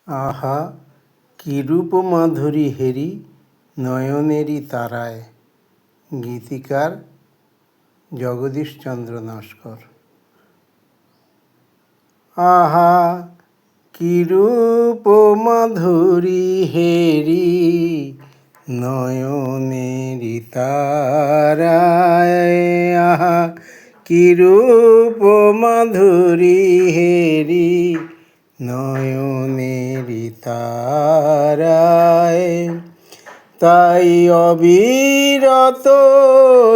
আহা কি রূপ মাধুরী হেরি নয়নেরই তারায়। গীতিকার জগদীশচন্দ্র নস্কর। আহা কি রূপ মাধুরী হেরি নয়নেরই তারায়। আহা কি রূপ মাধুরী হেরি নয়নেরই তারায়। তাই অবিরত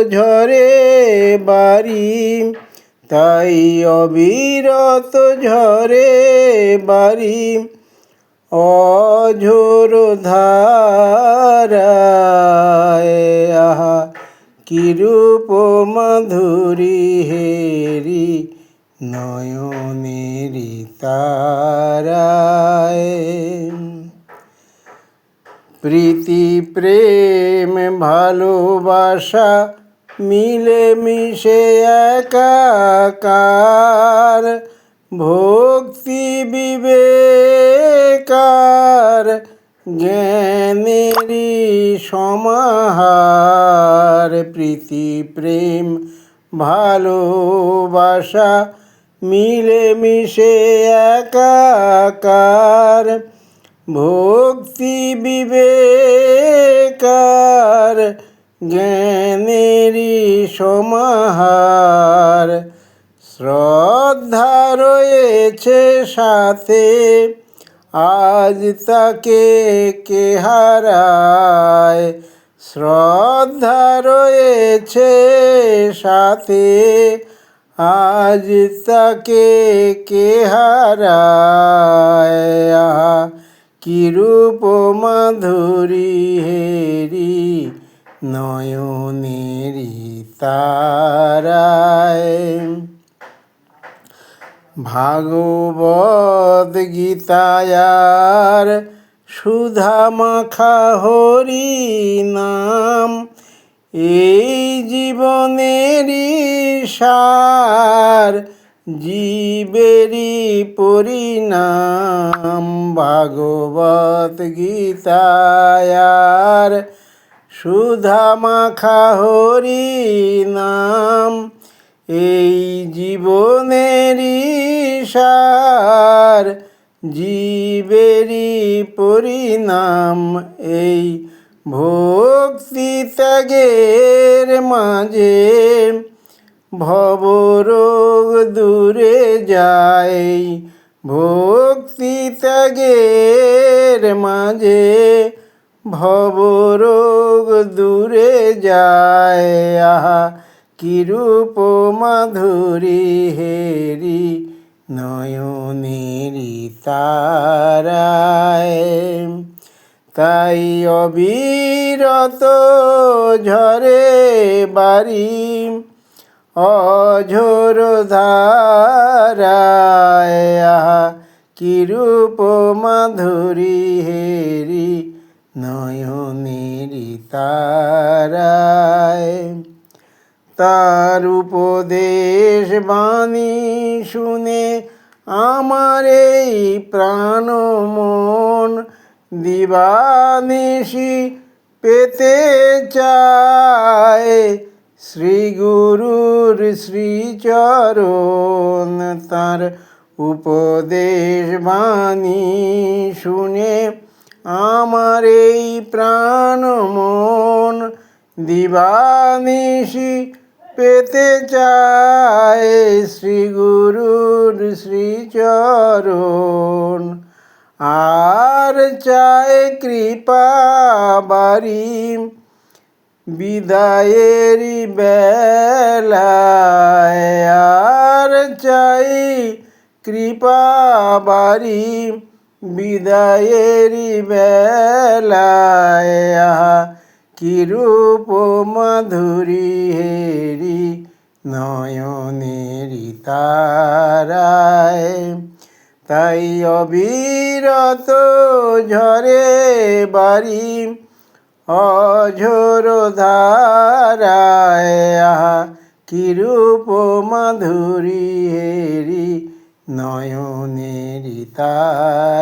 ঝরে বারি, তাই অবিরত ঝরে বারি অঝোর ধারায়। আহা কি রূপ মাধুরী হেরি নয়নেরই তারায়। প্রীতি প্রেম ভালোবাসা মিলে মিশে একাকার। ভক্তি বিবেকার জ্ঞানেরই সমাহার। প্রীতি প্রেম ভালোবাসা মিলে মিশে একাকার। ভক্তি বিবেকার জ্ঞানেরই সমাহার। শ্রদ্ধা রয়েছে সাথে আজ তাকে কে হারায়। শ্রদ্ধা রয়েছে সাথে আজ তাকে কে হারায়। আহা কি রূপ মাধুরী হেরি নয়নেরই তারায়। ভাগবত গীতায়ার সুধা মাখা হরি নাম। এই জীবনেরই সার জীবেরই পরিণাম। ভাগবত গীতায়ার সুধা মাখা হরি নাম। এই জীবনেরই সার জীবেরই পরিণাম। এই ভক্তি ত্যাগের মাঝে ভবরোগ দূরে যায়। ভক্তি ত্যাগের মাঝে ভবরোগ দূরে যায়। আহা কি রূপ মাধুরী হেরি নয়নেরই তারায়। তাই অবিরত ঝরে বারি অঝোর ধারায়। আহা কি রূপ মাধুরী হেরি নয়নেরই তারায়। তার উপদেশ বাণী শুনে আমার এই প্রাণ মন দিবানিশি পেতে চায়। শ্রী গুরুর শ্রীচরণ তার উপদেশ বাণী শুনে আমার এই প্রাণ মন দিবানিশি পেতে চায়। শ্রী গুরুর শ্রীচরণ আর চায় কৃপা বারি বিদায়েরই বেলায়। আর চাই কৃপা বারি বিদায়েরই বেলায়। আহা কি রূপ মাধুরী হেরি নয়নেরই তারায়। তাই অবিরত ঝরে বারি অঝোর ধারায়। আহা কি রূপ মাধুরী হেরি নয়নেরই তারায়।